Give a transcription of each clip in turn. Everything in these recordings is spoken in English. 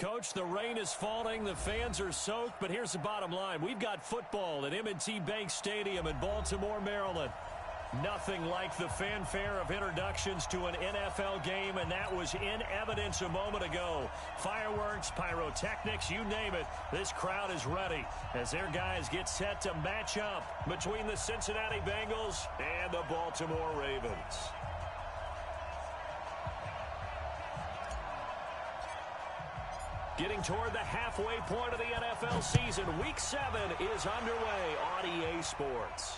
Coach, the rain is falling, the fans are soaked, but here's the bottom line. We've got football at M&T Bank Stadium in Baltimore, Maryland. Nothing like the fanfare of introductions to an NFL game, and that was in evidence a moment ago. Fireworks, pyrotechnics, you name it. This crowd is ready as their guys get set to match up between the Cincinnati Bengals and the Baltimore Ravens. Getting toward the halfway point of the NFL season, Week 7 is underway on EA Sports.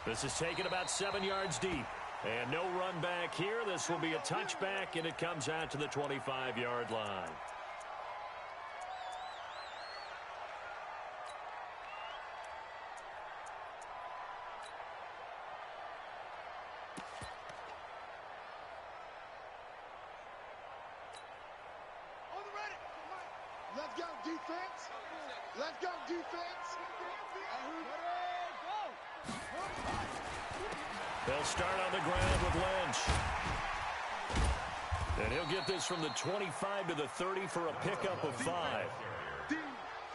This is taken about 7 yards deep. And no run back here. This will be a touchback, and it comes out to the 25-yard line. Let's go, defense. Let's go, defense. They'll start on the ground with Lynch. And he'll get this from the 25 to the 30 for a pickup of 5.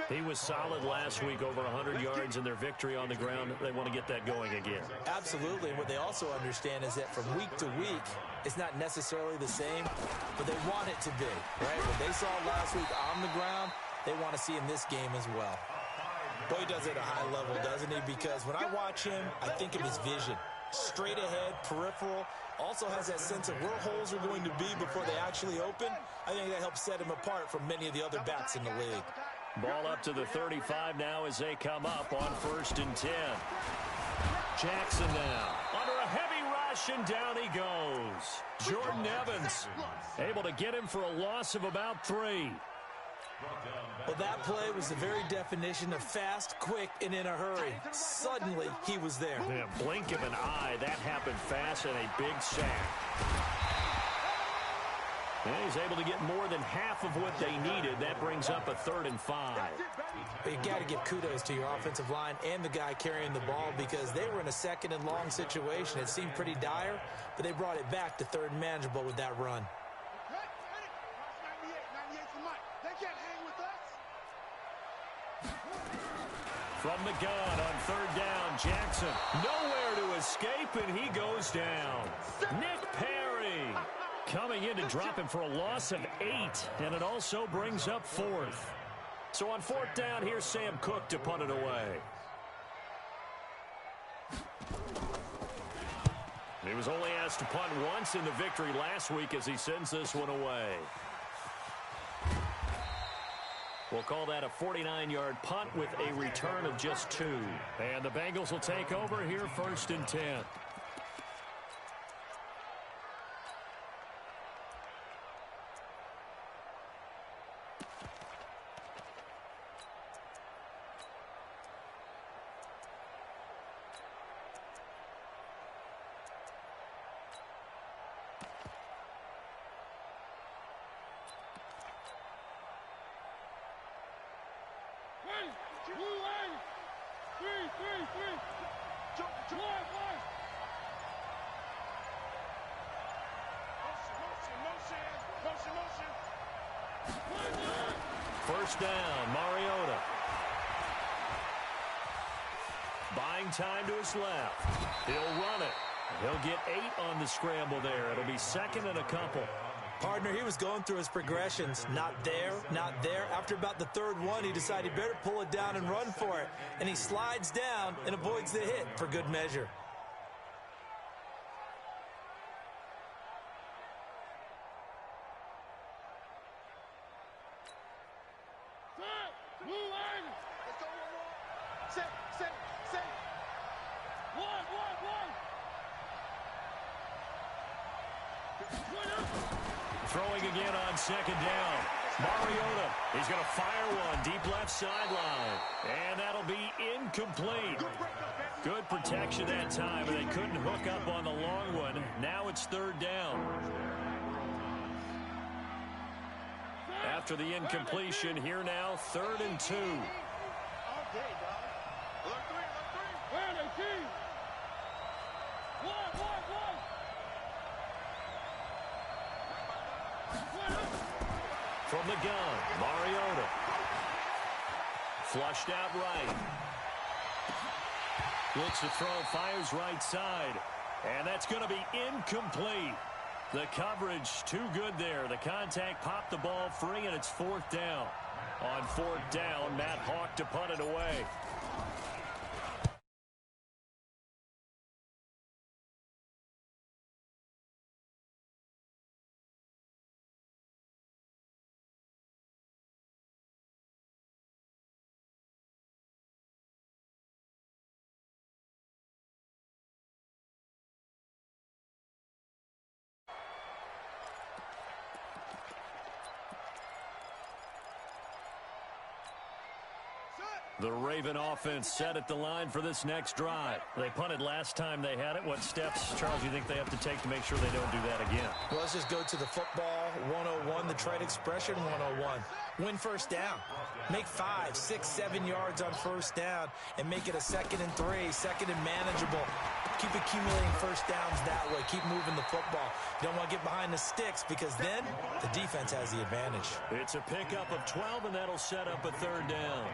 He was solid last week, over 100 yards in their victory on the ground. They want to get that going again. Absolutely. And what they also understand is that from week to week, it's not necessarily the same, but they want it to be, right? What they saw last week on the ground, they want to see in this game as well. Boy, he does it at a high level, doesn't he? Because when I watch him, I think of his vision. Straight ahead, peripheral, also has that sense of where holes are going to be before they actually open. I think that helps set him apart from many of the other backs in the league. Ball up to the 35 now as they come up on 1st and 10. Jackson now under a heavy rush, and down he goes. Jordan Evans able to get him for a loss of about 3. Well, that play was the very definition of fast, quick, and in a hurry. Suddenly, he was there. Yeah, blink of an eye, that happened fast, and a big sack. And he's able to get more than half of what they needed. That brings up a 3rd and 5. But you got to give kudos to your offensive line and the guy carrying the ball, because they were in a 2nd and long situation. It seemed pretty dire, but they brought it back to 3rd and manageable with that run. From the gun on 3rd down, Jackson nowhere to escape, and he goes down. Nick Perry coming in to drop him for a loss of 8, and it also brings up 4th. So on 4th down, here's Sam Cook to punt it away. He was only asked to punt once in the victory last week as he sends this one away. We'll call that a 49-yard punt with a return of just 2. And the Bengals will take over here 1st and 10. First down, Mariota. Buying time to his left. He'll run it. He'll get 8 on the scramble there. It'll be 2nd and a couple. Partner, he was going through his progressions. Not there, not there. After about the 3rd one, he decided he better pull it down and run for it. And he slides down and avoids the hit for good measure. Throwing again on 2nd down. Mariota, he's going to fire one deep left sideline. And that'll be incomplete. Good protection that time, but they couldn't hook up on the long one. Now it's 3rd down. After the incompletion, here now, 3rd and 2. from the gun. Mariota. Flushed out right. Looks to throw, fires right side. And that's going to be incomplete. The coverage too good there. The contact popped the ball free, and it's fourth down. On fourth down, Matt Hawk to punt it away. The Raven offense set at the line for this next drive. They punted last time they had it. What steps, Charles, do you think they have to take to make sure they don't do that again? Well, let's just go to the football 101, the trade expression 101. Win first down. Make 5, 6, 7 yards on first down and make it a 2nd and 3, 2nd and manageable. Keep accumulating first downs that way. Keep moving the football. You don't want to get behind the sticks because then the defense has the advantage. It's a pickup of 12, and that'll set up a third down.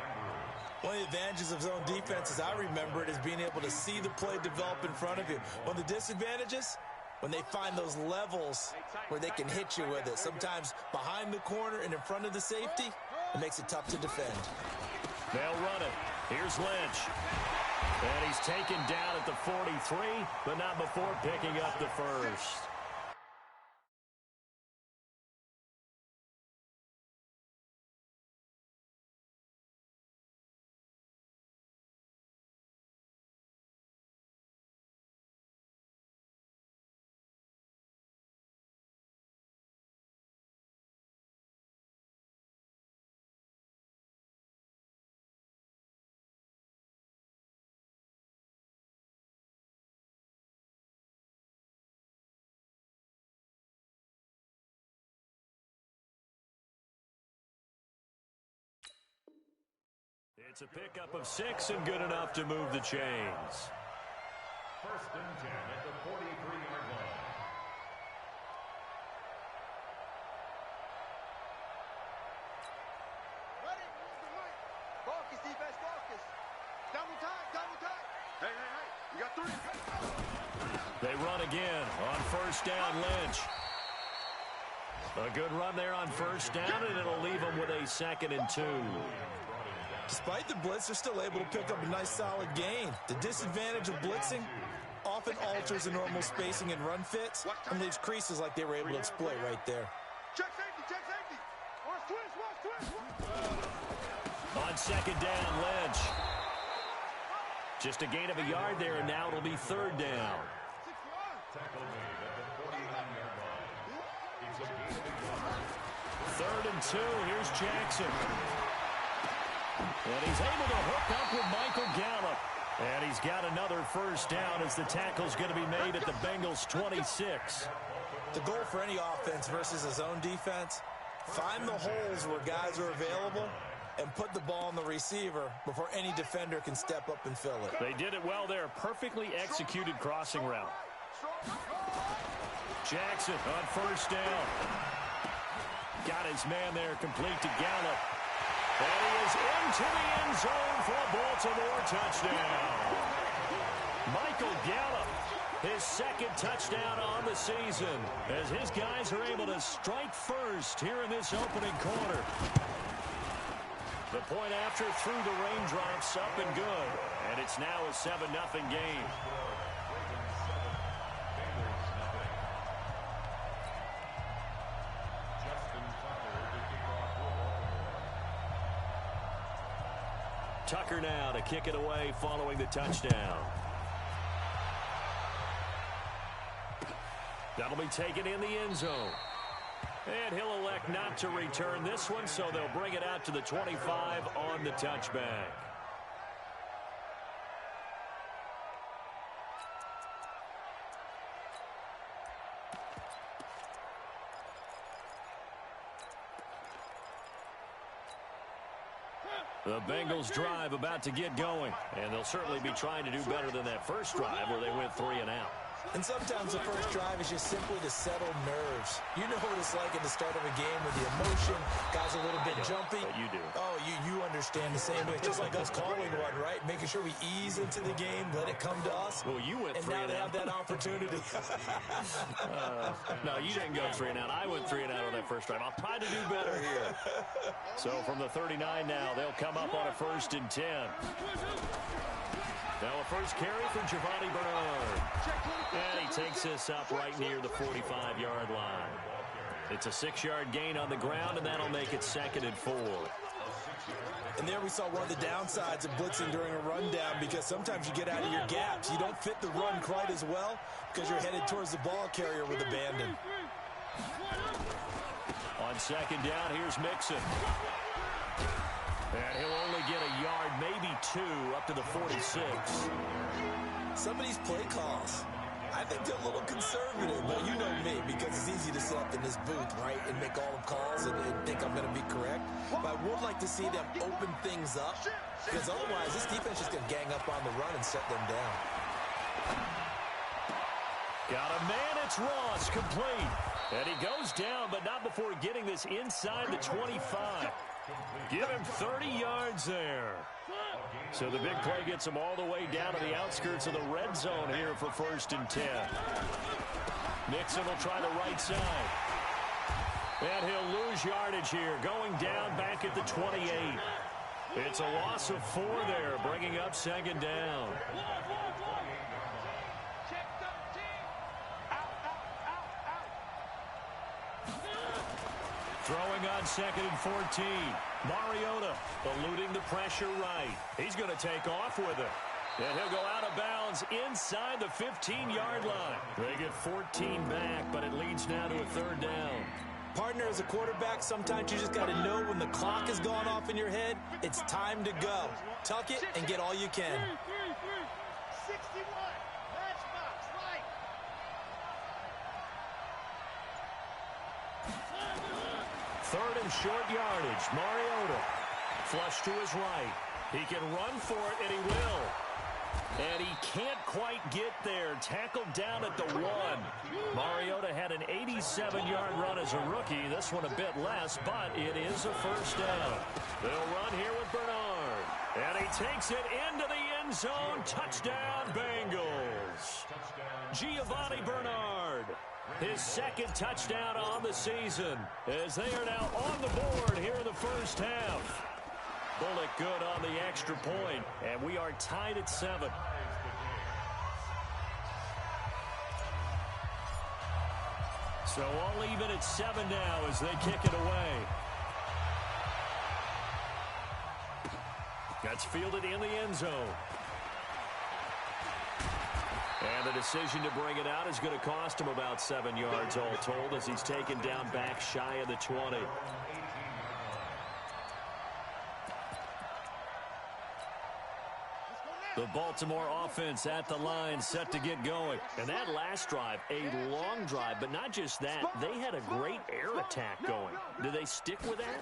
One of the advantages of zone defense, as I remember it, is being able to see the play develop in front of you. One of the disadvantages, when they find those levels where they can hit you with it. Sometimes behind the corner and in front of the safety, it makes it tough to defend. They'll run it. Here's Lynch. And he's taken down at the 43, but not before picking up the first. It's a pickup of 6 and good enough to move the chains. First and 10 at the 43-yard line. Ready? Focus, defense, focus. Double time. Hey. You got 3. They run again on first down, Lynch. A good run there on first down, and it'll leave them with a 2nd and 2. Despite the blitz, they're still able to pick up a nice solid gain. The disadvantage of blitzing often alters the normal spacing and run fits and leaves creases like they were able to exploit right there. Check safety. Watch twist. On second down, Lynch. Just a gain of a yard there, and now it'll be third down. Tackle made at the 49-yard line. It's a gain of a yard. Third and 2. Here's Jackson. And he's able to hook up with Michael Gallup. And he's got another first down as the tackle's going to be made at the Bengals' 26. The goal for any offense versus a zone defense, find the holes where guys are available and put the ball on the receiver before any defender can step up and fill it. They did it well there. Perfectly executed crossing route. Jackson on first down. Got his man there, complete to Gallup. And he is into the end zone for a Baltimore touchdown. Michael Gallup, his 2nd touchdown on the season, as his guys are able to strike first here in this opening quarter. The point after through the raindrops, up and good. And it's now a 7-0 game. Tucker now to kick it away following the touchdown. That'll be taken in the end zone. And he'll elect not to return this one, so they'll bring it out to the 25 on the touchback. The Bengals drive about to get going, and they'll certainly be trying to do better than that first drive where they went 3 and out. And sometimes the first drive is just simply to settle nerves. You know what it's like at the start of a game with the emotion, guys are a little bit jumpy. But you do. Oh, you understand the same way. Just like us calling one, right? Making sure we ease into the game, let it come to us. Well, you went and 3 now and they out. have that opportunity. No, you didn't go 3 and out. I went 3 and out on that first drive. I'll try to do better here. So from the 39 now, they'll come up on a 1st and 10. Now a first carry for Giovanni Bernard. And he takes this up right near the 45-yard line. It's a 6-yard gain on the ground, and that'll make it 2nd and 4. And there we saw one of the downsides of blitzing during a rundown, because sometimes you get out of your gaps. You don't fit the run quite as well because you're headed towards the ball carrier with abandon. On 2nd down, here's Mixon. And he'll only get a yard, maybe 2, up to the 46. Some of these play calls, I think they're a little conservative, but you know me, because it's easy to sit up in this booth, right, and make all the calls and think I'm going to be correct. But I would like to see them open things up, because otherwise this defense is going to gang up on the run and set them down. Got a man, it's Ross, complete. And he goes down, but not before getting this inside the 25. Give him 30 yards there. So the big play gets him all the way down to the outskirts of the red zone here for 1st and 10. Nixon will try the right side. And he'll lose yardage here, going down back at the 28. It's a loss of 4 there, bringing up 2nd down. Throwing on 2nd and 14. Mariota eluding the pressure right. He's going to take off with it. And he'll go out of bounds inside the 15-yard line. They get 14 back, but it leads now to a 3rd down. Partner, as a quarterback, sometimes you just got to know when the clock has gone off in your head, it's time to go. Tuck it and get all you can. 61. Matchbox, right. Third and short yardage. Mariota flush to his right. He can run for it, and he will. And he can't quite get there. Tackled down at the 1. Mariota had an 87-yard run as a rookie. This one a bit less, but it is a 1st down. They'll run here with Bernard. And he takes it into the end zone. Touchdown, Bengals. Giovanni Bernard. His 2nd touchdown on the season, as they are now on the board here in the first half. Bullock good on the extra point, and we are tied at 7. So all even at 7 now as they kick it away. That's fielded in the end zone. And the decision to bring it out is going to cost him about 7 yards all told, as he's taken down back shy of the 20. The Baltimore offense at the line, set to get going. And that last drive, a long drive, but not just that. They had a great air attack going. Do they stick with that?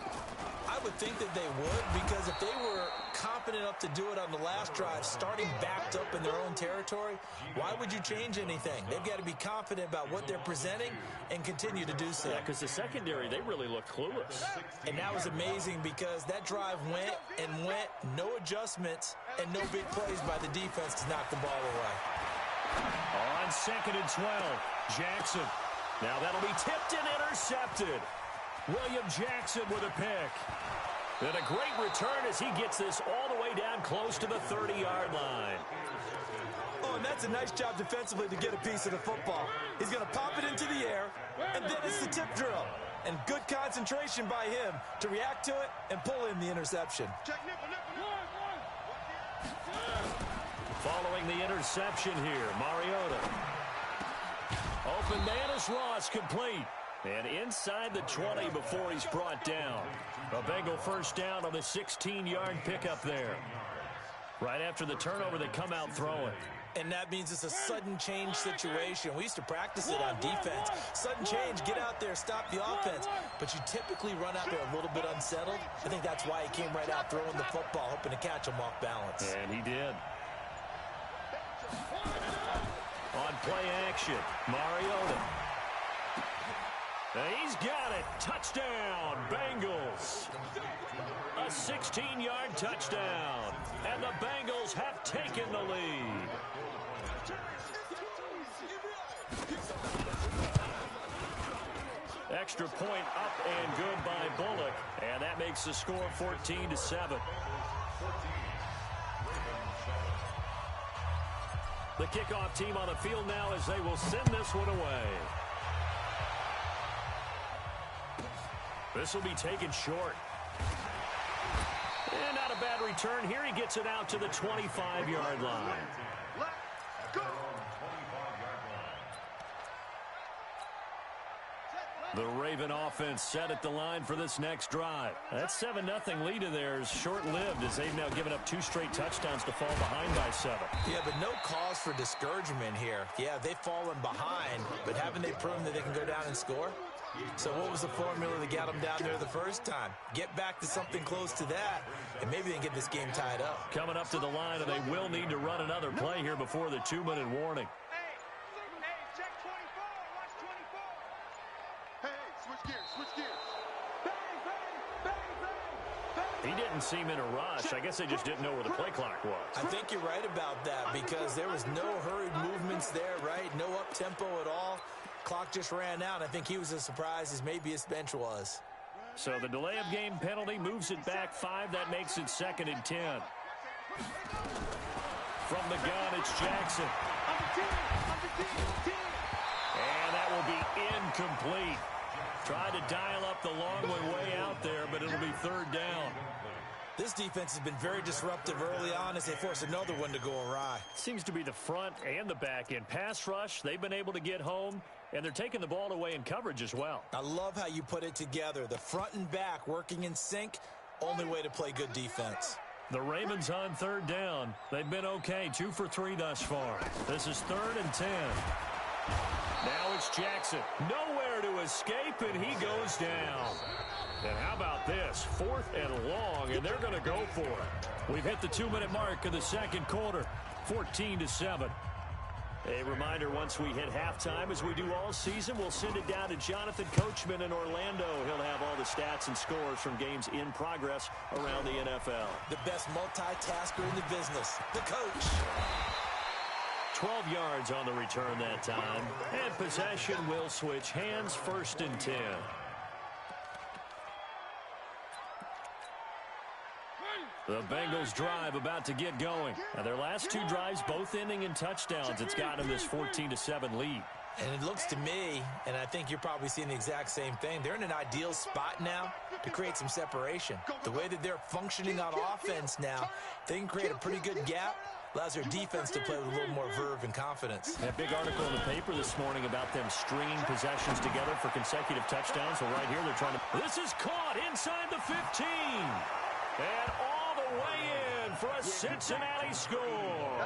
I would think that they would, because if they were confident enough to do it on the last drive, starting backed up in their own territory, why would you change anything? They've got to be confident about what they're presenting and continue to do so. Yeah, because the secondary, they really look clueless. And that was amazing, because that drive went and went, no adjustments, and no big plays by the defense to knock the ball away. On 2nd and 12, Jackson. Now that'll be tipped and intercepted. William Jackson with a pick. And a great return as he gets this all the way down close to the 30-yard line. Oh, and that's a nice job defensively to get a piece of the football. He's going to pop it into the air, and then it's the tip drill. And good concentration by him to react to it and pull in the interception. Following the interception here, Mariota. Open man is Ross, complete. And inside the 20 before he's brought down. A Bengal 1st down on the 16-yard pickup there. Right after the turnover, they come out throwing. And that means it's a sudden change situation. We used to practice it on defense. Sudden change, get out there, stop the offense. But you typically run out there a little bit unsettled. I think that's why he came right out throwing the football, hoping to catch him off balance. And he did. On play action, Mariota. He's got it. Touchdown, Bengals. A 16-yard touchdown. And the Bengals have taken the lead. Extra point up and good by Bullock. And that makes the score 14-7. The kickoff team on the field now as they will send this one away. This will be taken short. And not a bad return. Here he gets it out to the 25-yard line. Let's go. The Raven offense set at the line for this next drive. That 7-0 lead of theirs short-lived as they've now given up 2 straight touchdowns to fall behind by 7. Yeah, but no cause for discouragement here. Yeah, they've fallen behind, but haven't they proven that they can go down and score? So what was the formula that got them down there the first time? Get back to something close to that, and maybe they can get this game tied up. Coming up to the line, and they will need to run another play here before the 2-minute warning. Check 24. Watch 24. Hey, switch gears, switch gears. Bang, bang, bang, bang. He didn't seem in a rush. I guess they just didn't know where the play clock was. I think you're right about that because there was no hurried movements there, right? No up-tempo at all. Clock just ran out. I think he was as surprised as maybe his bench was. So the delay of game penalty moves it back 5. That makes it 2nd and 10. From the gun, it's Jackson. And that will be incomplete. Tried to dial up the long way out there, but it'll be 3rd down. This defense has been very disruptive early on as they force another one to go awry. Seems to be the front and the back end. Pass rush, they've been able to get home, and they're taking the ball away in coverage as well. I love how you put it together. The front and back working in sync, only way to play good defense. The Ravens on 3rd down. They've been okay, 2 for 3 thus far. This is 3rd and 10. Now it's Jackson. Nowhere to escape, and he goes down. And how about this? 4th and long, and they're going to go for it. We've hit the 2-minute mark of the 2nd quarter, 14-7. A reminder, once we hit halftime, as we do all season, we'll send it down to Jonathan Coachman in Orlando. He'll have all the stats and scores from games in progress around the NFL. The best multitasker in the business, the coach. 12 yards on the return that time. And possession will switch hands, 1st and 10. The Bengals drive about to get going. And their last 2 drives both ending in touchdowns. It's gotten them this 14-7 lead. And it looks to me, and I think you're probably seeing the exact same thing, they're in an ideal spot now to create some separation. The way that they're functioning on offense now, they can create a pretty good gap. Allows their defense to play with a little more verve and confidence. That big article in the paper this morning about them stringing possessions together for consecutive touchdowns. So right here they're trying to... This is caught inside the 15. And all the way in for a Cincinnati score.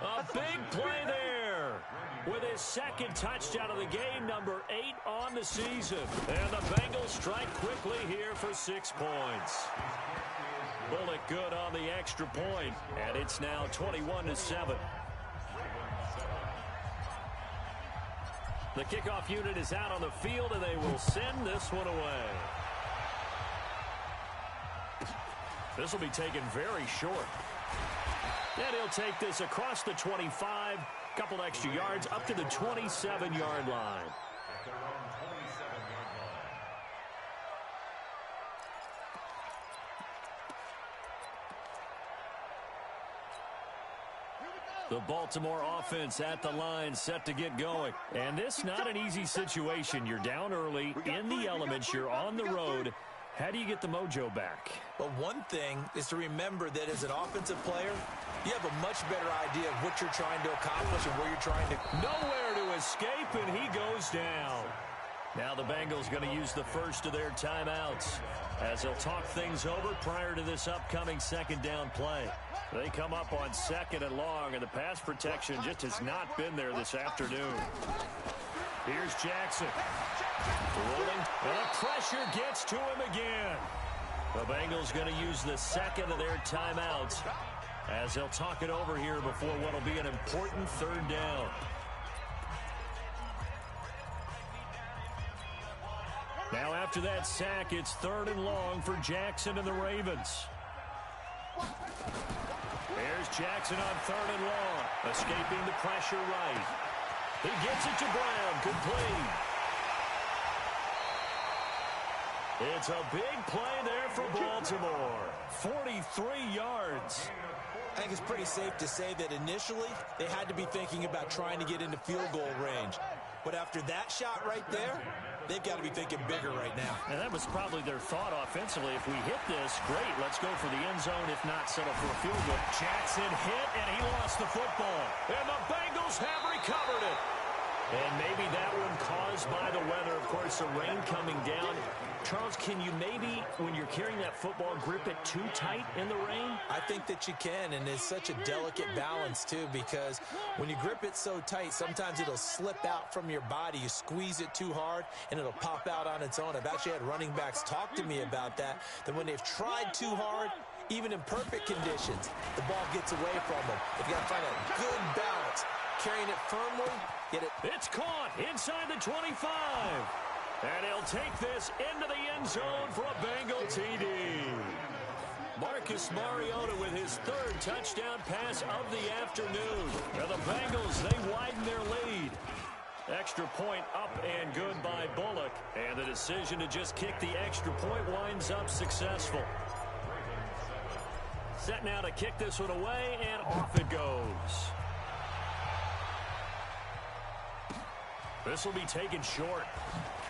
A big play there with his 2nd touchdown of the game, number 8 on the season. And the Bengals strike quickly here for 6 points. Bullock good on the extra point, and it's now 21-7. The kickoff unit is out on the field, and they will send this one away. This will be taken very short. And he'll take this across the 25, couple extra yards, up to the 27-yard line. The Baltimore offense at the line, set to get going. And this not an easy situation. You're down early, in the elements, you're on the road. How do you get the mojo back? Well, one thing is to remember that as an offensive player, you have a much better idea of what you're trying to accomplish and where you're trying to... Nowhere to escape, and he goes down. Now the Bengals going to use the first of their timeouts as they'll talk things over prior to this upcoming 2nd down play. They come up on 2nd and long, and the pass protection just has not been there this afternoon. Here's Jackson. Rolling, and the pressure gets to him again. The Bengals going to use the 2nd of their timeouts as they'll talk it over here before what will be an important third down. Now after that sack, it's 3rd and long for Jackson and the Ravens. There's Jackson on 3rd and long, escaping the pressure right. He gets it to Brown, complete. It's a big play there for Baltimore. 43 yards. I think it's pretty safe to say that initially they had to be thinking about trying to get into field goal range. But after that shot right there, they've got to be thinking bigger right now. And that was probably their thought offensively. If we hit this, great, let's go for the end zone. If not, settle for a field goal. Jackson hit, and he lost the football. And the Bengals have recovered it. And maybe that one caused by the weather. Of course, the rain coming down. Charles, can you maybe, when you're carrying that football, grip it too tight in the rain? I think that you can, and it's such a delicate balance, too, because when you grip it so tight, sometimes it'll slip out from your body. You squeeze it too hard, and it'll pop out on its own. I've actually had running backs talk to me about that when they've tried too hard, even in perfect conditions, the ball gets away from them. They've got to find a good balance. Carrying it firmly, get it. It's caught inside the 25. And he'll take this into the end zone for a Bengal TD. Marcus Mariota with his 3rd touchdown pass of the afternoon. Now the Bengals, they widen their lead. Extra point up and good by Bullock. And the decision to just kick the extra point winds up successful. Set now to kick this one away, and off it goes. This will be taken short.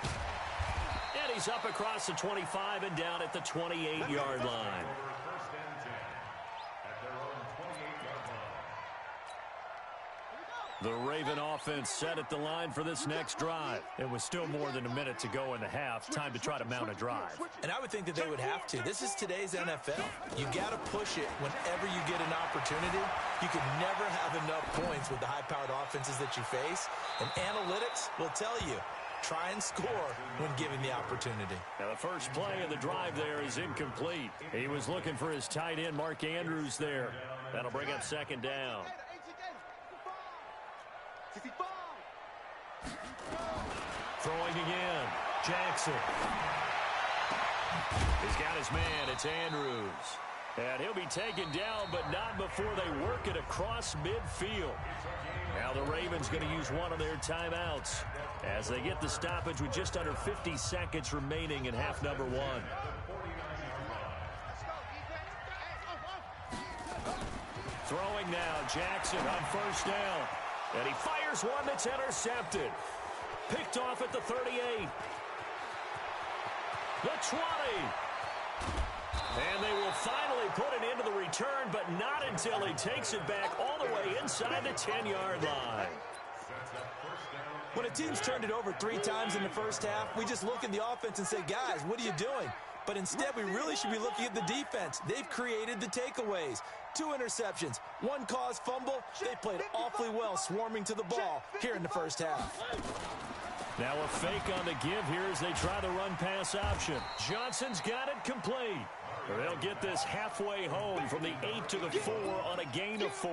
And he's up across the 25 and down at the 28-yard line. The Raven offense set at the line for this next drive. It was still more than a minute to go in the half. Time to try to mount a drive. And I would think that they would have to. This is today's NFL. You got to push it whenever you get an opportunity. You can never have enough points with the high-powered offenses that you face. And analytics will tell you, try and score when given the opportunity. Now the first play of the drive there is incomplete. He was looking for his tight end, Mark Andrews, there. That'll bring up 2nd down. Throwing again. Jackson. He's got his man. It's Andrews. And he'll be taken down, but not before they work it across midfield. Now the Ravens going to use one of their timeouts as they get the stoppage with just under 50 seconds remaining in half number 1. Throwing now, Jackson on 1st down. And he fires one that's intercepted. Picked off at the 38. The 20. And they will finally put it into the return, but not until he takes it back all the way inside the 10-yard line. When a team's turned it over 3 times in the first half, we just look at the offense and say, guys, what are you doing? But instead, we really should be looking at the defense. They've created the takeaways. 2 interceptions, 1 caused fumble. They played awfully well swarming to the ball here in the first half. Now a fake on the give here as they try the run-pass option. Johnson's got it complete. They'll get this halfway home from the 8 to the 4 on a gain of 4.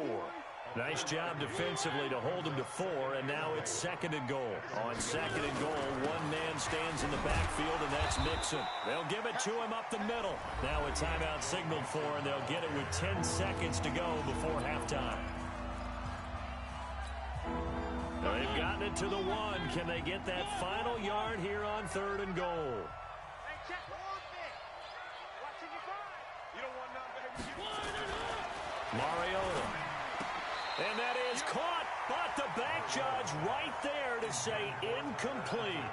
Nice job defensively to hold him to 4, and now it's 2nd and goal. On 2nd and goal, 1 man stands in the backfield, and that's Mixon. They'll give it to him up the middle. Now a timeout signaled for, and they'll get it with 10 seconds to go before halftime. They've gotten it to the 1. Can they get that final yard here on 3rd and goal? Mariota. And that is caught, but the back judge right there to say incomplete.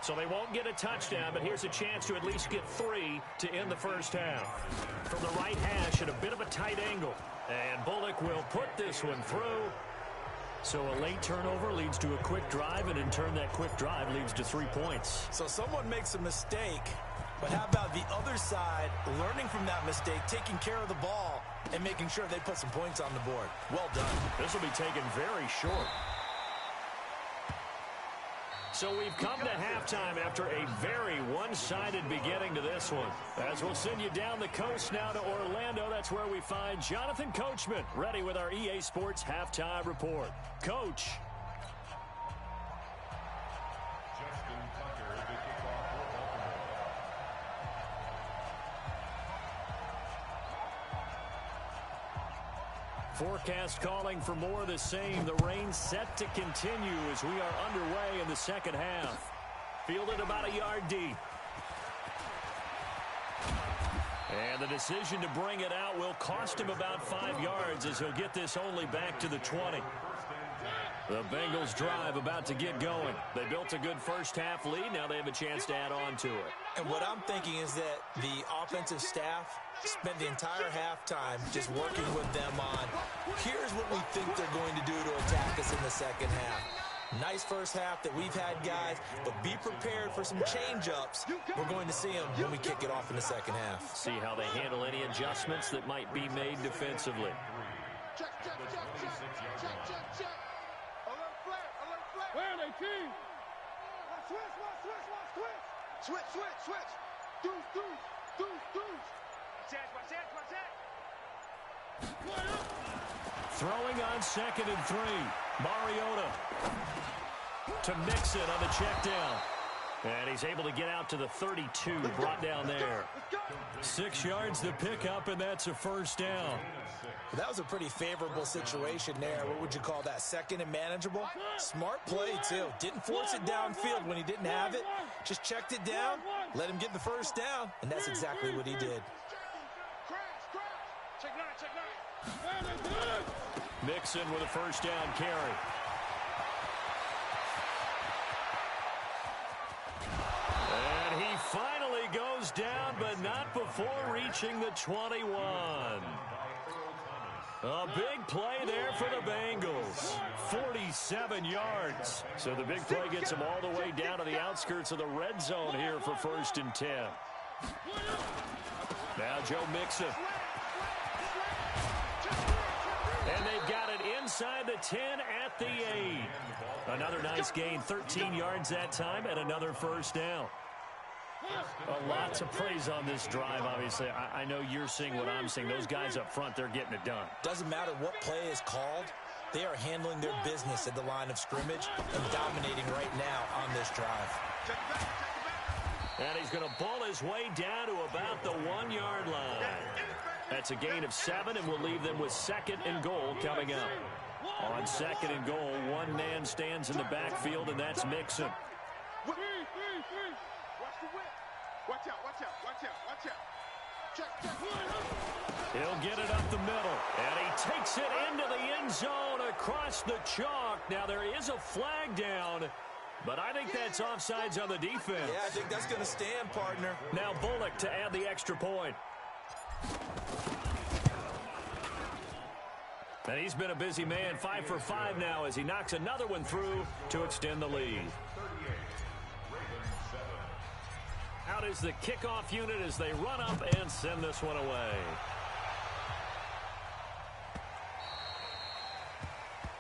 So they won't get a touchdown, but here's a chance to at least get 3 to end the first half. From the right hash at a bit of a tight angle. And Bullock will put this one through. So a late turnover leads to a quick drive, and in turn that quick drive leads to 3 points. So someone makes a mistake, but how about the other side learning from that mistake, taking care of the ball, and making sure they put some points on the board? Well done. This will be taken very short. So we've come to halftime after a very one-sided beginning to this one. As we'll send you down the coast now to Orlando, that's where we find Jonathan Coachman, ready with our EA Sports Halftime Report. Coach. Justin Tucker, the kickoff for Baltimore. Forecast calling for more of the same. The rain set to continue as we are underway in the second half. Fielded about a yard deep. And the decision to bring it out will cost him about 5 yards as he'll get this only back to the 20. The Bengals drive about to get going. They built a good first half lead. Now they have a chance to add on to it. And what I'm thinking is that the offensive staff spent the entire halftime just working with them on, here's what we think they're going to do to attack us in the second half. Nice first half that we've had, guys, but be prepared for some change-ups. We're going to see them when we kick it off in the second half. See how they handle any adjustments that might be made defensively. Check, check, check, check, check, check, check. Alert flat, alert flat. Where are they, King? Watch switch, watch switch, watch switch. Switch, switch, switch. Deuce, deuce, deuce, deuce. Watch that, watch that, watch that. Throwing on 2nd and 3. Mariota to Mixon on the check down. And he's able to get out to the 32, brought down there. 6 yards to pick up, and that's a first down. That was a pretty favorable situation there. What would you call that? Second and manageable? Smart play, too. Didn't force it downfield when he didn't have it. Just checked it down, let him get the first down, and that's exactly what he did. Check nine, check nine. Mixon with a first down carry. And he finally goes down, but not before reaching the 21. A big play there for the Bengals. 47 yards. So the big play gets them all the way down to the outskirts of the red zone here for 1st and 10. Now Joe Mixon. And they've got it inside the 10 at the 8. Another nice gain, 13 yards that time, and another first down. A lot to praise on this drive, obviously. I know you're seeing what I'm seeing. Those guys up front, they're getting it done. Doesn't matter what play is called. They are handling their business at the line of scrimmage and dominating right now on this drive. And he's going to ball his way down to about the 1 yard line. That's a gain of 7, and we'll leave them with 2nd and goal coming up. On 2nd and goal, one man stands in the backfield, and that's Mixon. Watch the whip. Watch out, watch out, watch out, watch out. Check, check. He'll get it up the middle, and he takes it into the end zone across the chalk. Now, there is a flag down, but I think that's offsides on the defense. Yeah, I think that's going to stand, partner. Now Bullock to add the extra point. And he's been a busy man, 5 for 5 now as he knocks another one through to extend the lead. Out is the kickoff unit as they run up and send this one away.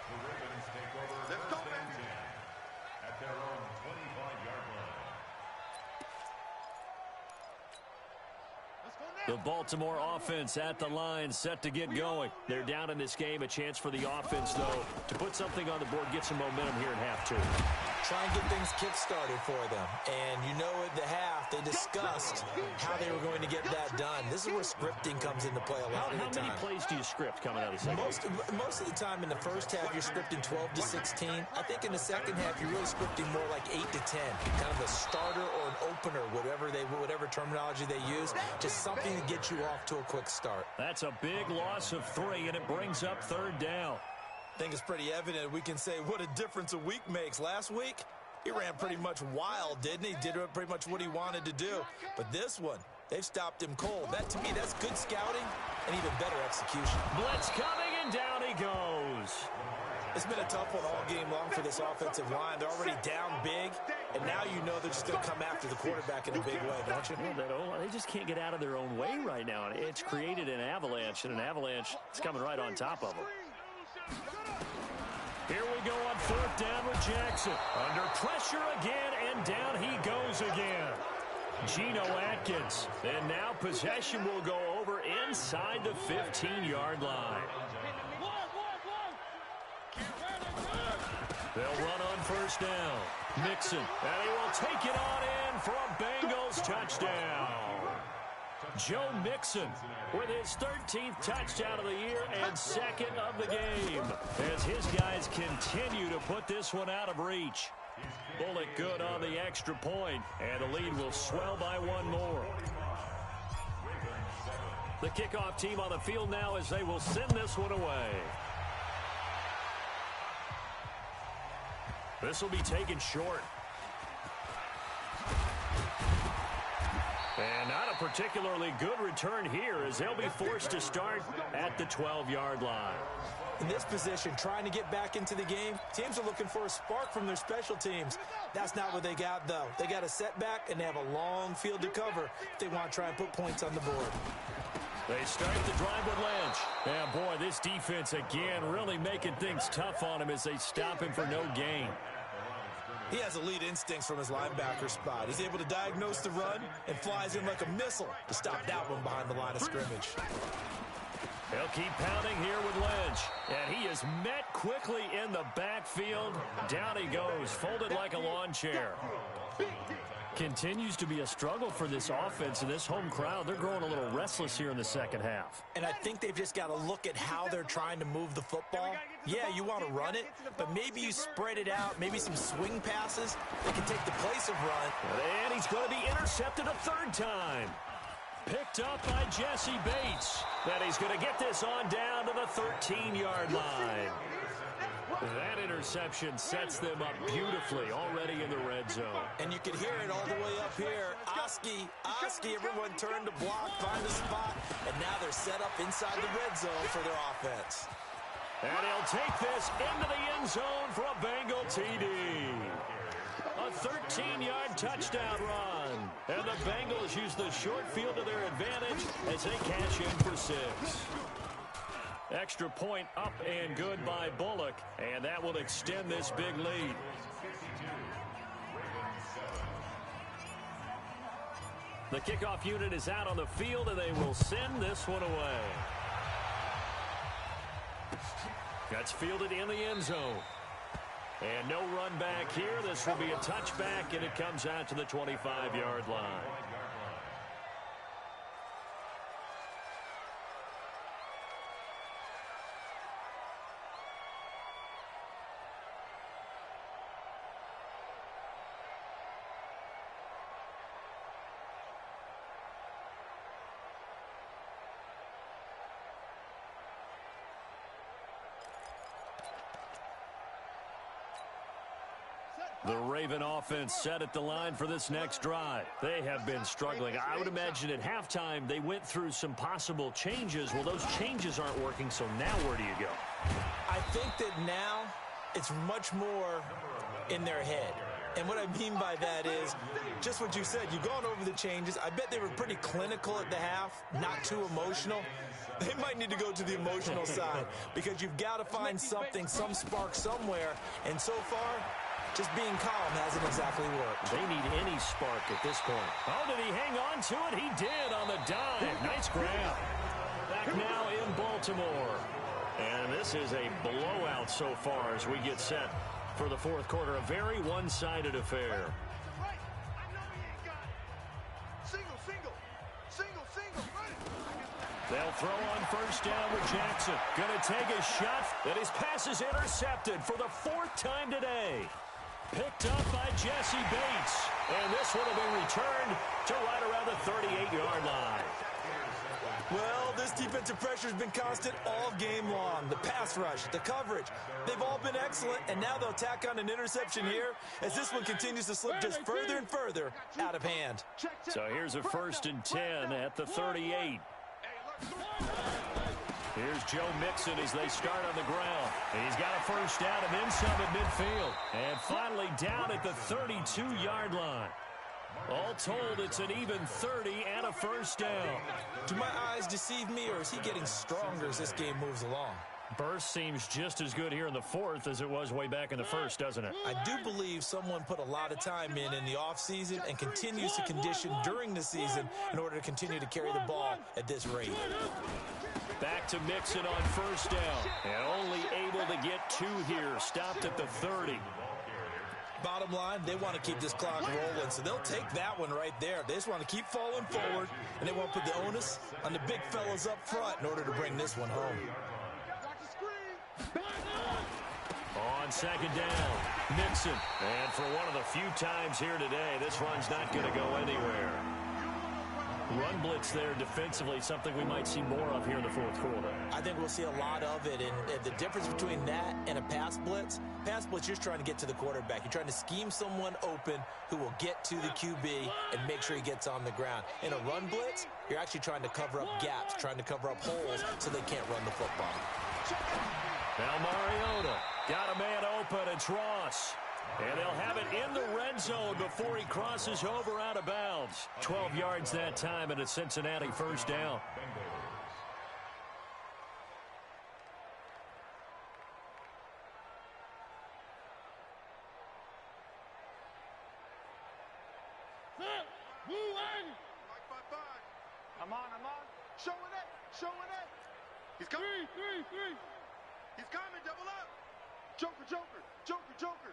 The Ravens take over Let's go, first and 10 at their own 25-yard line. The Baltimore offense at the line, set to get going. They're down in this game. A chance for the offense, though, to put something on the board, get some momentum here in half 2. Try and get things kick-started for them. And you know at the half, they discussed how they were going to get that done. This is where scripting comes into play a lot of the time. How many plays do you script coming out of the second? Most of the time in the first half, you're scripting 12 to 16. I think in the second half, you're really scripting more like 8 to 10. Kind of a starter or an opener, whatever terminology they use. Just something to get you off to a quick start. That's a big loss of 3, and it brings up 3rd down. I think it's pretty evident we can say what a difference a week makes. Last week, he ran pretty much wild, didn't he? Did pretty much what he wanted to do. But this one, they've stopped him cold. That, to me, that's good scouting and even better execution. Blitz coming, and down he goes. It's been a tough one all game long for this offensive line. They're already down big, and now you know they're just going to come after the quarterback in a big way, don't you? Well, they just can't get out of their own way right now. It's created an avalanche, and an avalanche is coming right on top of them. Here we go on 4th down with Jackson. Under pressure again, and down he goes again. Geno Atkins. And now possession will go over inside the 15-yard line. They'll run on 1st down. Mixon, and he will take it on in for a Bengals touchdown. Joe Mixon with his 13th touchdown of the year and 2nd of the game as his guys continue to put this one out of reach. Bullock good on the extra point, and the lead will swell by 1 more. The kickoff team on the field now as they will send this one away. This will be taken short. And not a particularly good return here as they'll be forced to start at the 12-yard line. In this position, trying to get back into the game, teams are looking for a spark from their special teams. That's not what they got, though. They got a setback, and they have a long field to cover if they want to try and put points on the board. They start the drive with Lynch. And, boy, this defense, again, really making things tough on him as they stop him for no gain. He has elite instincts from his linebacker spot. He's able to diagnose the run and flies in like a missile to stop that one behind the line of scrimmage. They'll keep pounding here with Lynch. And he is met quickly in the backfield. Down he goes, folded like a lawn chair. Continues to be a struggle for this offense and this home crowd. They're growing a little restless here in the second half. And I think they've just got to look at how they're trying to move the football. Yeah, you want to run it, but maybe you spread it out, maybe some swing passes that can take the place of run. And he's going to be intercepted a 3rd time. Picked up by Jesse Bates. And he's going to get this on down to the 13-yard line. That interception sets them up beautifully already in the red zone. And you can hear it all the way up here. Oski, everyone turned to block, find a spot, and now they're set up inside the red zone for their offense. And he'll take this into the end zone for a Bengal TD. A 13-yard touchdown run. And the Bengals use the short field to their advantage as they cash in for 6. Extra point up and good by Bullock, and that will extend this big lead. The kickoff unit is out on the field, and they will send this one away. That's fielded in the end zone. And no run back here. This will be a touchback, and it comes out to the 25-yard line. The Raven offense set at the line for this next drive. They have been struggling. I would imagine at halftime they went through some possible changes. Well, those changes aren't working, so now where do you go? I think that now it's much more in their head. And what I mean by that is just what you said. You've gone over the changes. I bet they were pretty clinical at the half, not too emotional. They might need to go to the emotional side because you've got to find something, some spark somewhere. And so far, just being calm hasn't exactly worked. They need any spark at this point. Oh, did he hang on to it? He did on the dive. Nice grab. Back now in Baltimore. And this is a blowout so far as we get set for the 4th quarter. A very one-sided affair. They'll throw on 1st down with Jackson. Going to take a shot, and his pass is intercepted for the 4th time today. Picked up by Jesse Bates. And this one will be returned to right around the 38-yard line. Well, this defensive pressure has been constant all game long. The pass rush, the coverage, they've all been excellent, and now they'll tack on an interception here as this one continues to slip just further and further out of hand. So here's a 1st and 10 at the 38. Here's Joe Mixon as they start on the ground. He's got a 1st down and then some at midfield. And finally down at the 32-yard line. All told, it's an even 30 and a 1st down. Do my eyes deceive me, or is he getting stronger as this game moves along? Burst seems just as good here in the fourth as it was way back in the first, doesn't it? I do believe someone put a lot of time in the offseason and continues to condition during the season in order to continue to carry the ball at this rate. Back to Mixon on first down. And only able to get 2 here. Stopped at the 30. Bottom line, they want to keep this clock rolling, so they'll take that one right there. They just want to keep falling forward, and they want to put the onus on the big fellas up front in order to bring this one home. On second down, Mixon. And for one of the few times here today, this run's not going to go anywhere. Run blitz there defensively, something we might see more of here in the fourth quarter. I think we'll see a lot of it, and the difference between that and a pass blitz, you're just trying to get to the quarterback. You're trying to scheme someone open who will get to the QB and make sure he gets on the ground. In a run blitz, you're actually trying to cover up gaps, trying to cover up holes so they can't run the football. Now Mariota got a man open. It's Ross. And they'll have it in the red zone before he crosses over out of bounds. 12 yards that time and a Cincinnati first down. I'm on. Showing it. He's coming. Three. He's coming, double up. Joker.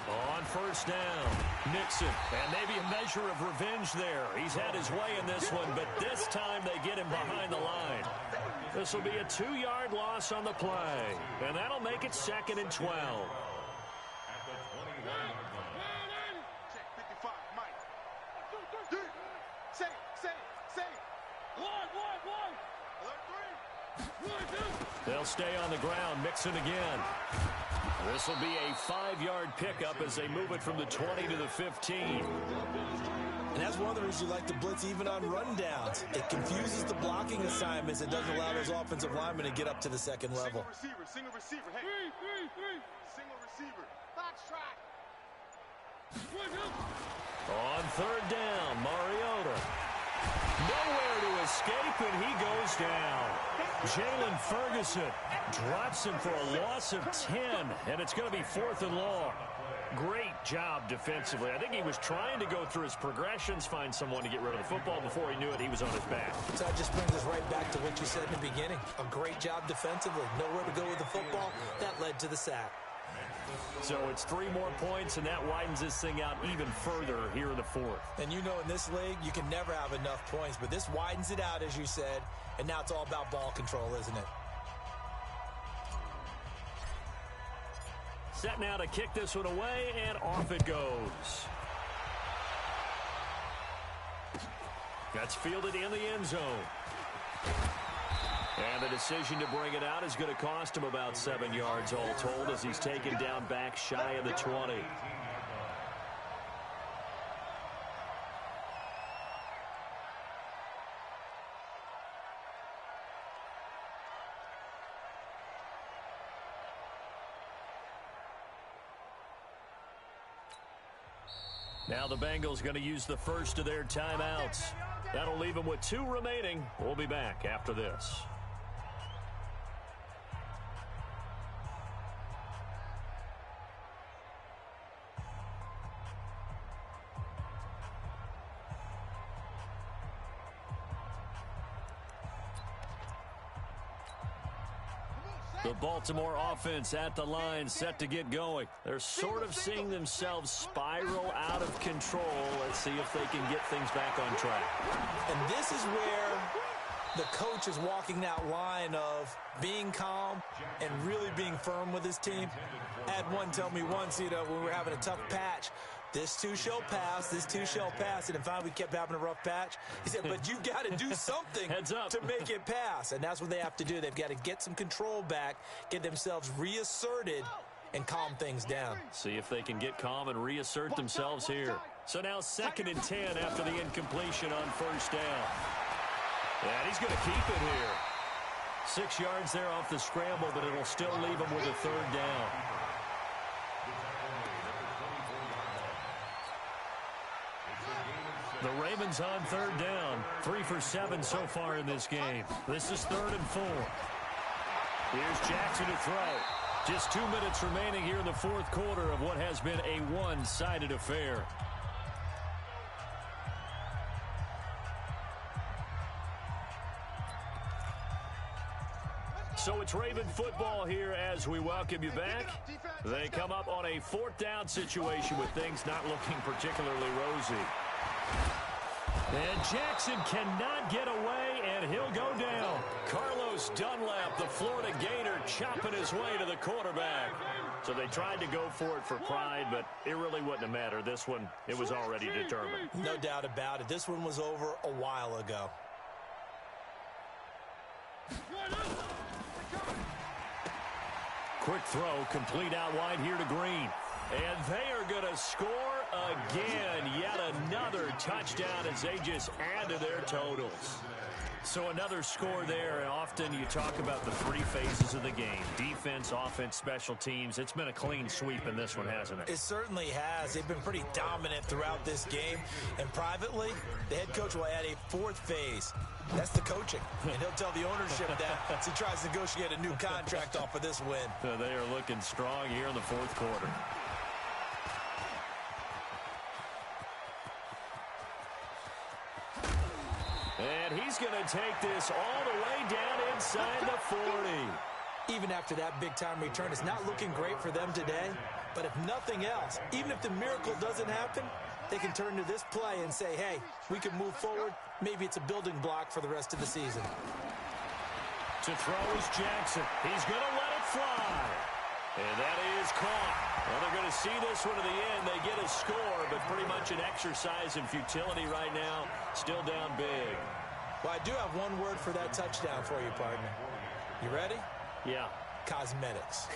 On first down, Mixon. And maybe a measure of revenge there. He's had his way in this one, but this time they get him behind the line. This will be a 2-yard loss on the play. And that'll make it 2nd and 12. Check 55, Mike. Say it. One. Alert 3. They'll stay on the ground. Mixon again. This will be a 5-yard pickup as they move it from the 20 to the 15. And that's one of the reasons you like to blitz even on rundowns. It confuses the blocking assignments. It doesn't allow those offensive linemen to get up to the second level. Single receiver. Hey. Three. Single receiver. Box track. On third down, Mariota. Nowhere to escape, and he goes down. Jalen Ferguson drops him for a loss of 10, and it's going to be 4th and long. Great job defensively. I think he was trying to go through his progressions, find someone to get rid of the football. Before he knew it, he was on his back. So that just brings us right back to what you said in the beginning. A great job defensively. Nowhere to go with the football. That led to the sack. So it's 3 more points, and that widens this thing out even further here in the fourth. And you know in this league, you can never have enough points, but this widens it out, as you said, and now it's all about ball control, isn't it? Set now to kick this one away, and off it goes. That's fielded in the end zone. And the decision to bring it out is going to cost him about 7 yards all told as he's taken down back shy of the 20. Now the Bengals going to use the first of their timeouts. That'll leave them with 2 remaining. We'll be back after this. The Baltimore offense at the line, set to get going. They're sort of seeing themselves spiral out of control. Let's see if they can get things back on track. And this is where the coach is walking that line of being calm and really being firm with his team. I had one tell me once, when we were having a tough patch, this too shall pass, and then finally we kept having a rough patch. He said, but you've got to do something to make it pass, and that's what they have to do. They've got to get some control back, get themselves reasserted, and calm things down. See if they can get calm and reassert themselves here. So now 2nd and 10 after the incompletion on first down. And he's going to keep it here. 6 yards there off the scramble, but it'll still leave him with a 3rd down. The Ravens on 3rd down. 3 for 7 so far in this game. This is 3rd and 4. Here's Jackson to throw. Just 2 minutes remaining here in the fourth quarter of what has been a one-sided affair. So it's Raven football here as we welcome you back. They come up on a fourth down situation with things not looking particularly rosy. And Jackson cannot get away, and he'll go down. Carlos Dunlap, the Florida Gator, chopping his way to the quarterback. So they tried to go for it for pride, but it really wouldn't have mattered. This one, it was already determined. No doubt about it. This one was over a while ago. Quick throw, complete out wide here to Green. And they are going to score again. Yet another touchdown as they just add to their totals. So another score there, and often you talk about the three phases of the game. Defense, offense, special teams. It's been a clean sweep in this one, hasn't it? It certainly has. They've been pretty dominant throughout this game. And privately, the head coach will add a fourth phase. That's the coaching. And he'll tell the ownership that as he tries to negotiate a new contract off of this win. So they are looking strong here in the fourth quarter. And he's going to take this all the way down inside the 40. Even after that big-time return, it's not looking great for them today. But if nothing else, even if the miracle doesn't happen, they can turn to this play and say, hey, we can move forward. Maybe it's a building block for the rest of the season. To throw is Jackson. He's going to let it fly. And that is caught. Well, they're going to see this one to the end. They get a score, but pretty much an exercise in futility right now. Still down big. Well, I do have one word for that touchdown for you, partner. You ready? Yeah. Cosmetics.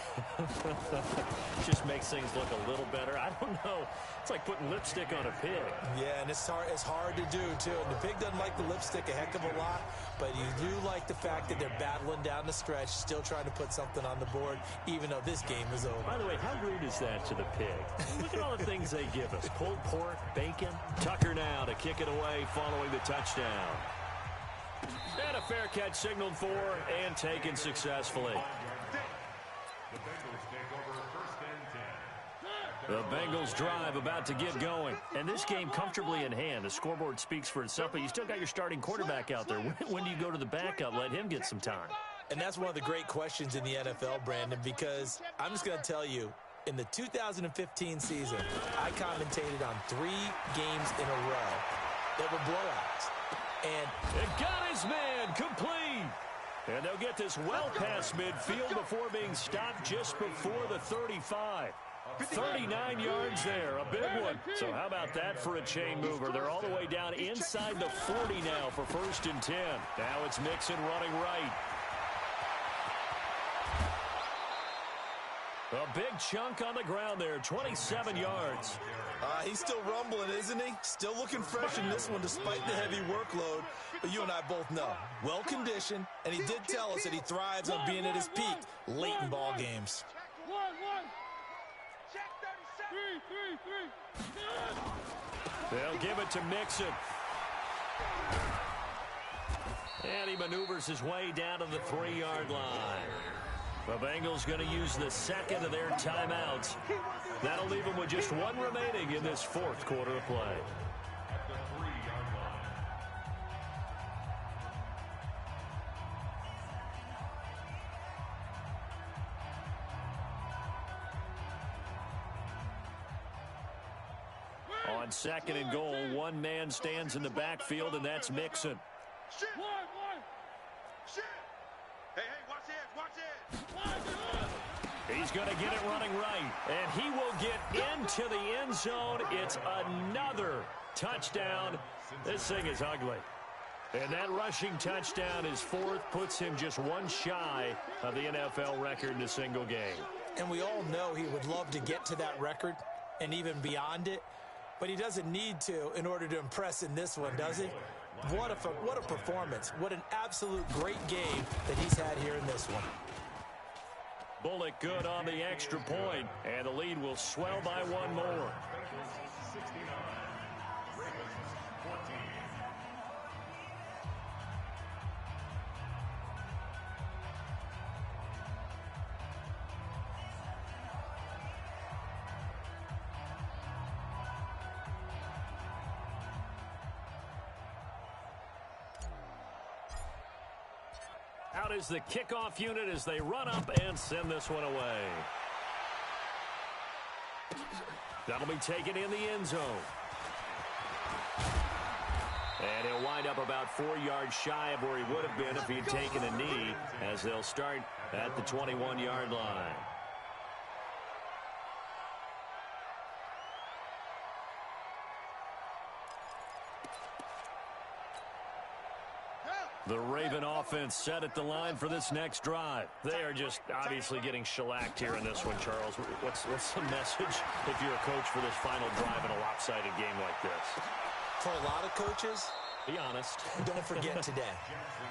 Just makes things look a little better. I don't know. It's like putting lipstick on a pig. Yeah, and it's hard to do, too. And the pig doesn't like the lipstick a heck of a lot, but you do like the fact that they're battling down the stretch, still trying to put something on the board, even though this game is over. By the way, how rude is that to the pig? Look at all the things they give us. Pulled pork, bacon. Tucker now to kick it away following the touchdown. And a fair catch signaled for and taken successfully. The Bengals drive about to get going. And this game comfortably in hand. The scoreboard speaks for itself, but you still got your starting quarterback out there. When do you go to the backup? Let him get some time. And that's one of the great questions in the NFL, Brandon, because I'm just going to tell you, in the 2015 season, I commentated on 3 games in a row that were blowouts. And it got his man complete. And they'll get this well past midfield before being stopped just before the 35. 39 yards there, a big one. So how about that for a chain mover? They're all the way down inside the 40 now for 1st and 10. Now it's Mixon running right. A big chunk on the ground there, 27 yards. He's still rumbling, isn't he? Still looking fresh in this one despite the heavy workload. But you and I both know, well-conditioned, and he did tell us that he thrives on being at his peak late in ball games. They'll give it to Mixon. And he maneuvers his way down to the 3-yard line. The Bengals going to use the second of their timeouts. That'll leave them with just one remaining in this fourth quarter of play. On 2nd and goal, one man stands in the backfield, and that's Mixon. He's going to get it running right, and he will get into the end zone. It's another touchdown. This thing is ugly. And that rushing touchdown is 4th, puts him just one shy of the NFL record in a single game. And we all know he would love to get to that record and even beyond it, but he doesn't need to in order to impress in this one, does he? What a performance. What an absolute great game that he's had here in this one. Bullock good on the extra point, and the lead will swell by one more. Out is the kickoff unit as they run up and send this one away. That'll be taken in the end zone. And he'll wind up about 4 yards shy of where he would have been if he had taken a knee, as they'll start at the 21-yard line. The Raven offense set at the line for this next drive. They are just obviously getting shellacked here in this one, Charles. What's the message if you're a coach for this final drive in a lopsided game like this? For a lot of coaches, be honest. Don't forget today.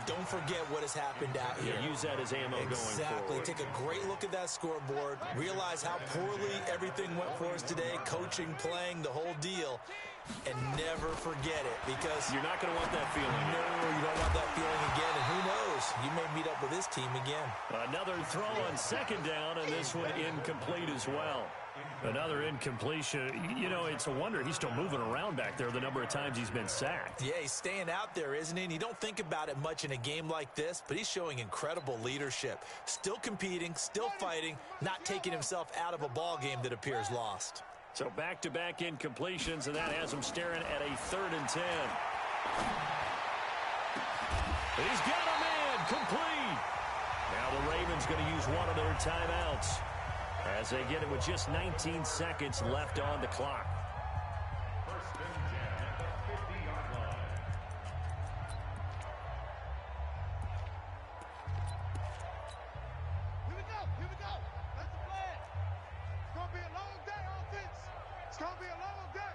Don't forget what has happened out here. Yeah, use that as ammo going forward. Exactly. Take a great look at that scoreboard. Realize how poorly everything went for us today. Coaching, playing, the whole deal. And never forget it, because you're not going to want that feeling. No, you don't want that feeling again. And who knows? You may meet up with this team again. Another throw on second down, and this one incomplete as well. Another incompletion. You know, it's a wonder he's still moving around back there the number of times he's been sacked. Yeah, he's staying out there, isn't he? And you don't think about it much in a game like this, but he's showing incredible leadership. Still competing, still fighting, not taking himself out of a ball game that appears lost. So back-to-back incompletions, and that has him staring at a 3rd and 10. He's got a man complete. Now the Ravens going to use one of their timeouts as they get it with just 19 seconds left on the clock. First and 10 at the 50-yard line. Here we go. Here we go. That's the plan. It's going to be a long day, offense. It's going to be a long day.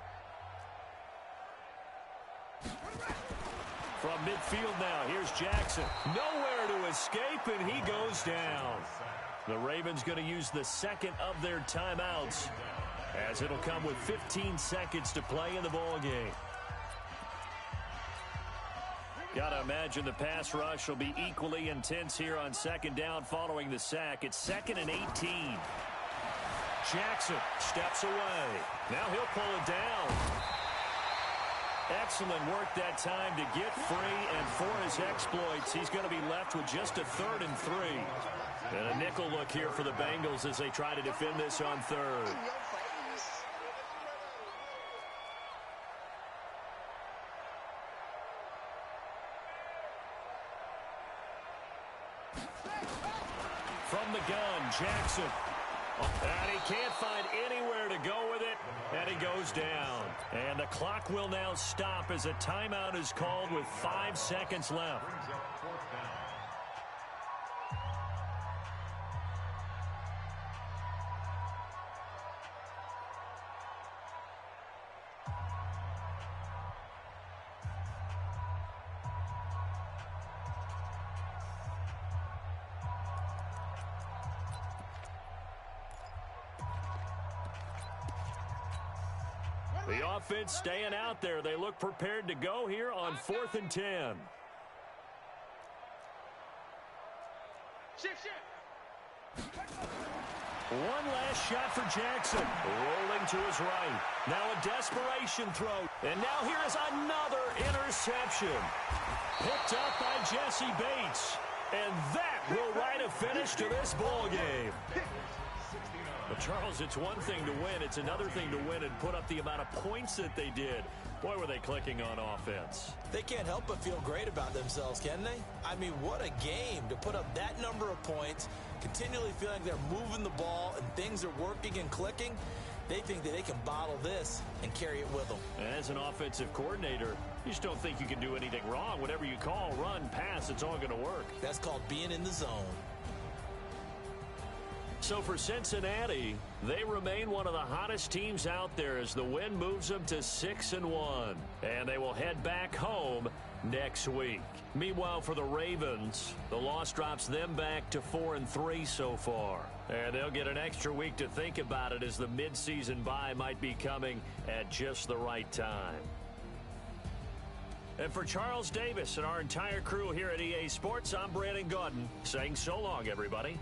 From midfield now, here's Jackson. Nowhere to escape, and he goes down. The Ravens going to use the second of their timeouts, as it'll come with 15 seconds to play in the ball game. Got to imagine the pass rush will be equally intense here on second down following the sack. It's 2nd and 18. Jackson steps away. Now he'll pull it down. Excellent work that time to get free, and for his exploits, he's going to be left with just a 3rd and 3. And a nickel look here for the Bengals as they try to defend this on 3rd. From the gun, Jackson. And he can't find anywhere to go with it, and he goes down. And the clock will now stop as a timeout is called with 5 seconds left. Brings up 4th down. The offense staying out there. They look prepared to go here on 4th and 10. Shift. One last shot for Jackson. Rolling to his right. Now a desperation throw. And now here is another interception. Picked up by Jesse Bates. And that will write a finish to this ball game. But, Charles, it's one thing to win. It's another thing to win and put up the amount of points that they did. Boy, were they clicking on offense. They can't help but feel great about themselves, can they? I mean, what a game to put up that number of points, continually feeling they're moving the ball and things are working and clicking. They think that they can bottle this and carry it with them. As an offensive coordinator, you just don't think you can do anything wrong. Whatever you call, run, pass, it's all going to work. That's called being in the zone. So for Cincinnati, they remain one of the hottest teams out there as the win moves them to 6-1. And they will head back home next week. Meanwhile, for the Ravens, the loss drops them back to 4-3 so far. And they'll get an extra week to think about it as the midseason bye might be coming at just the right time. And for Charles Davis and our entire crew here at EA Sports, I'm Brandon Gaudin saying so long, everybody.